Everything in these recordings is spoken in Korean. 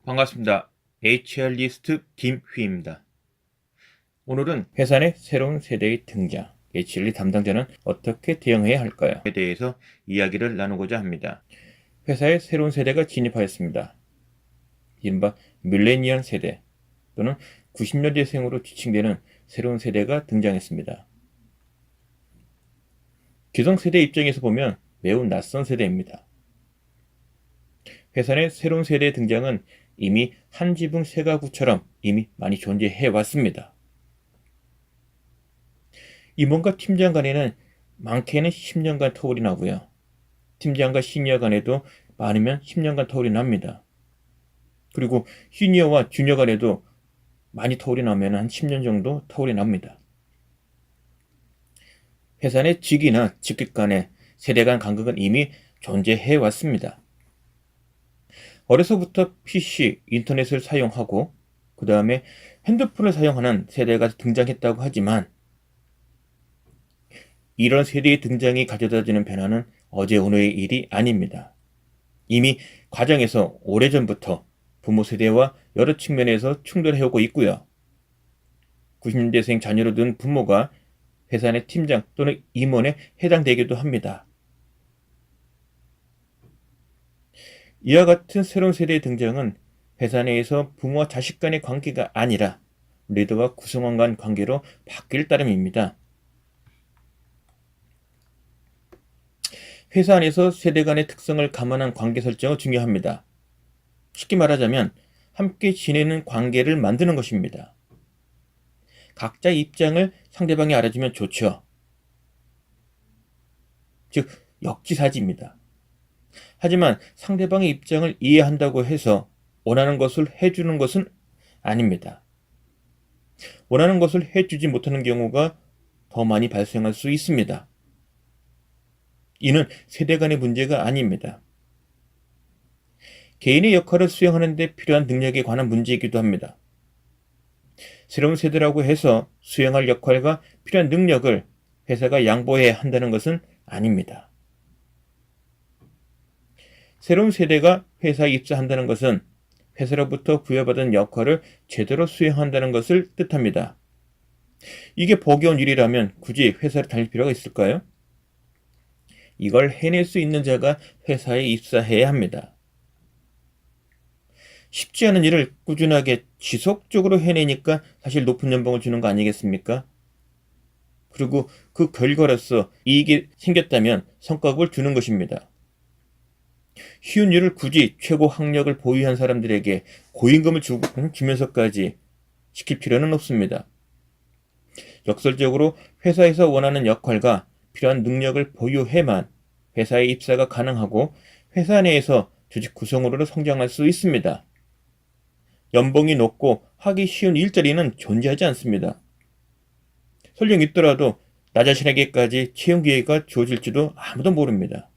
반갑습니다. HR리스트 김휘입니다. 오늘은 회사 내 새로운 세대의 등장, HR리 담당자는 어떻게 대응해야 할까요?에 대해서 이야기를 나누고자 합니다. 회사에 새로운 세대가 진입하였습니다. 이른바 밀레니얼 세대 또는 90년대생으로 지칭되는 새로운 세대가 등장했습니다. 기성세대 입장에서 보면 매우 낯선 세대입니다. 회사 내 새로운 세대의 등장은 이미 한 지붕 세 가구처럼 이미 많이 존재해 왔습니다. 임원과 팀장 간에는 많게는 10년간 터울이 나고요. 팀장과 시니어 간에도 많으면 10년간 터울이 납니다. 그리고 시니어와 주니어 간에도 많이 터울이 나면 한 10년 정도 터울이 납니다. 회사 내 직위나 직급 간의 세대 간 간극은 이미 존재해 왔습니다. 어려서부터 PC, 인터넷을 사용하고 그 다음에 핸드폰을 사용하는 세대가 등장했다고 하지만 이런 세대의 등장이 가져다주는 변화는 어제 오늘의 일이 아닙니다. 이미 과정에서 오래전부터 부모 세대와 여러 측면에서 충돌해오고 있고요. 90년대생 자녀를 둔 부모가 회사 내 팀장 또는 임원에 해당되기도 합니다. 이와 같은 새로운 세대의 등장은 회사 내에서 부모와 자식 간의 관계가 아니라 리더와 구성원 간 관계로 바뀔 따름입니다. 회사 안에서 세대 간의 특성을 감안한 관계 설정은 중요합니다. 쉽게 말하자면 함께 지내는 관계를 만드는 것입니다. 각자의 입장을 상대방이 알아주면 좋죠. 즉, 역지사지입니다. 하지만 상대방의 입장을 이해한다고 해서 원하는 것을 해주는 것은 아닙니다. 원하는 것을 해주지 못하는 경우가 더 많이 발생할 수 있습니다. 이는 세대 간의 문제가 아닙니다. 개인의 역할을 수행하는 데 필요한 능력에 관한 문제이기도 합니다. 새로운 세대라고 해서 수행할 역할과 필요한 능력을 회사가 양보해야 한다는 것은 아닙니다. 새로운 세대가 회사에 입사한다는 것은 회사로부터 부여받은 역할을 제대로 수행한다는 것을 뜻합니다. 이게 보기 좋은 일이라면 굳이 회사를 다닐 필요가 있을까요? 이걸 해낼 수 있는 자가 회사에 입사해야 합니다. 쉽지 않은 일을 꾸준하게 지속적으로 해내니까 사실 높은 연봉을 주는 거 아니겠습니까? 그리고 그 결과로서 이익이 생겼다면 성과급을 주는 것입니다. 쉬운 일을 굳이 최고 학력을 보유한 사람들에게 고임금을 주면서까지 시킬 필요는 없습니다. 역설적으로 회사에서 원하는 역할과 필요한 능력을 보유해만 회사에 입사가 가능하고 회사 내에서 조직 구성으로 성장할 수 있습니다. 연봉이 높고 하기 쉬운 일자리는 존재하지 않습니다. 설령 있더라도 나 자신에게까지 채용 기회가 주어질지도 아무도 모릅니다.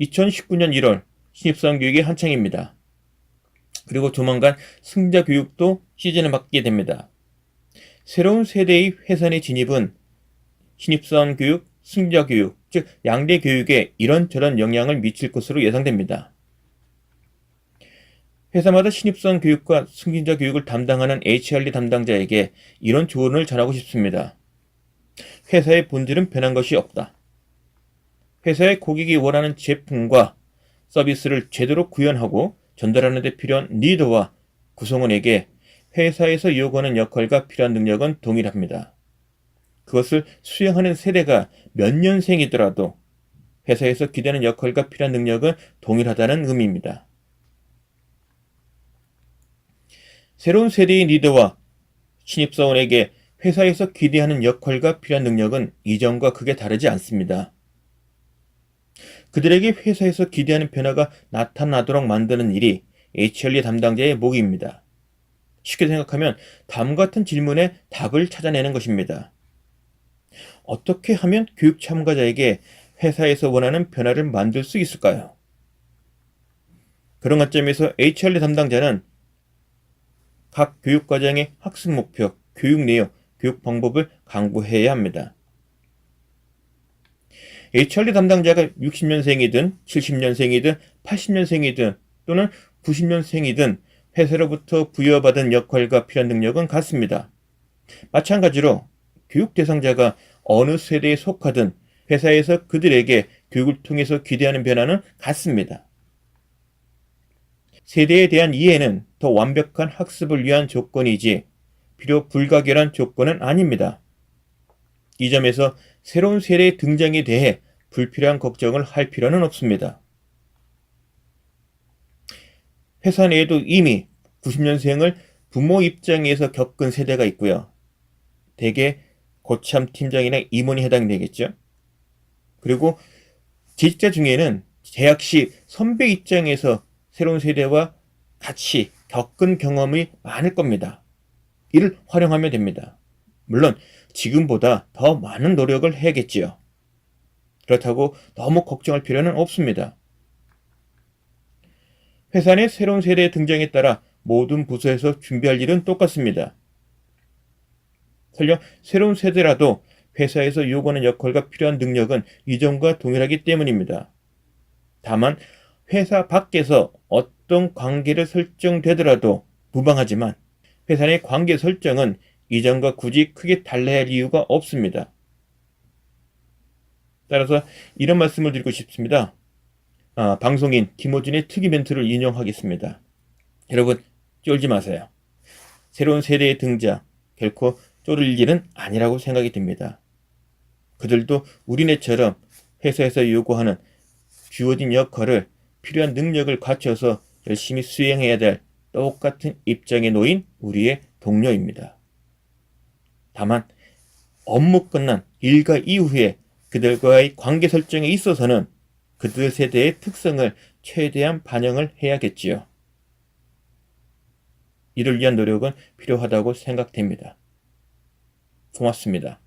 2019년 1월 신입사원 교육이 한창입니다. 그리고 조만간 승자 교육도 시즌을 맞게 됩니다. 새로운 세대의 회사 내 진입은 신입사원 교육, 승자 교육, 즉 양대 교육에 이런저런 영향을 미칠 것으로 예상됩니다. 회사마다 신입사원 교육과 승진자 교육을 담당하는 HRD 담당자에게 이런 조언을 전하고 싶습니다. 회사의 본질은 변한 것이 없다. 회사의 고객이 원하는 제품과 서비스를 제대로 구현하고 전달하는 데 필요한 리더와 구성원에게 회사에서 요구하는 역할과 필요한 능력은 동일합니다. 그것을 수행하는 세대가 몇 년생이더라도 회사에서 기대하는 역할과 필요한 능력은 동일하다는 의미입니다. 새로운 세대의 리더와 신입사원에게 회사에서 기대하는 역할과 필요한 능력은 이전과 크게 다르지 않습니다. 그들에게 회사에서 기대하는 변화가 나타나도록 만드는 일이 HRD 담당자의 몫입니다. 쉽게 생각하면 다음과 같은 질문에 답을 찾아내는 것입니다. 어떻게 하면 교육 참가자에게 회사에서 원하는 변화를 만들 수 있을까요? 그런 관점에서 HRD 담당자는 각 교육과정의 학습 목표, 교육 내용, 교육 방법을 강구해야 합니다. HRD 담당자가 60년생이든 70년생이든 80년생이든 또는 90년생이든 회사로부터 부여받은 역할과 필요한 능력은 같습니다. 마찬가지로 교육 대상자가 어느 세대에 속하든 회사에서 그들에게 교육을 통해서 기대하는 변화는 같습니다. 세대에 대한 이해는 더 완벽한 학습을 위한 조건이지 필요 불가결한 조건은 아닙니다. 이 점에서 새로운 세대의 등장에 대해 불필요한 걱정을 할 필요는 없습니다. 회사 내에도 이미 90년생을 부모 입장에서 겪은 세대가 있고요. 대개 고참 팀장이나 임원이 해당되겠죠. 그리고 재직자 중에는 재학 시 선배 입장에서 새로운 세대와 같이 겪은 경험이 많을 겁니다. 이를 활용하면 됩니다. 물론 지금보다 더 많은 노력을 해야겠지요. 그렇다고 너무 걱정할 필요는 없습니다. 회사 내 새로운 세대의 등장에 따라 모든 부서에서 준비할 일은 똑같습니다. 설령 새로운 세대라도 회사에서 요구하는 역할과 필요한 능력은 이전과 동일하기 때문입니다. 다만 회사 밖에서 어떤 관계를 설정되더라도 무방하지만 회사 내 관계 설정은 이전과 굳이 크게 달라야 할 이유가 없습니다. 따라서 이런 말씀을 드리고 싶습니다. 방송인 김호준의 특이 멘트를 인용하겠습니다. 여러분, 쫄지 마세요. 새로운 세대의 등장, 결코 쫄을 일은 아니라고 생각이 듭니다. 그들도 우리네처럼 회사에서 요구하는 주어진 역할을 필요한 능력을 갖춰서 열심히 수행해야 될 똑같은 입장에 놓인 우리의 동료입니다. 다만 업무 끝난 일과 이후에 그들과의 관계 설정에 있어서는 그들 세대의 특성을 최대한 반영을 해야겠지요. 이를 위한 노력은 필요하다고 생각됩니다. 고맙습니다.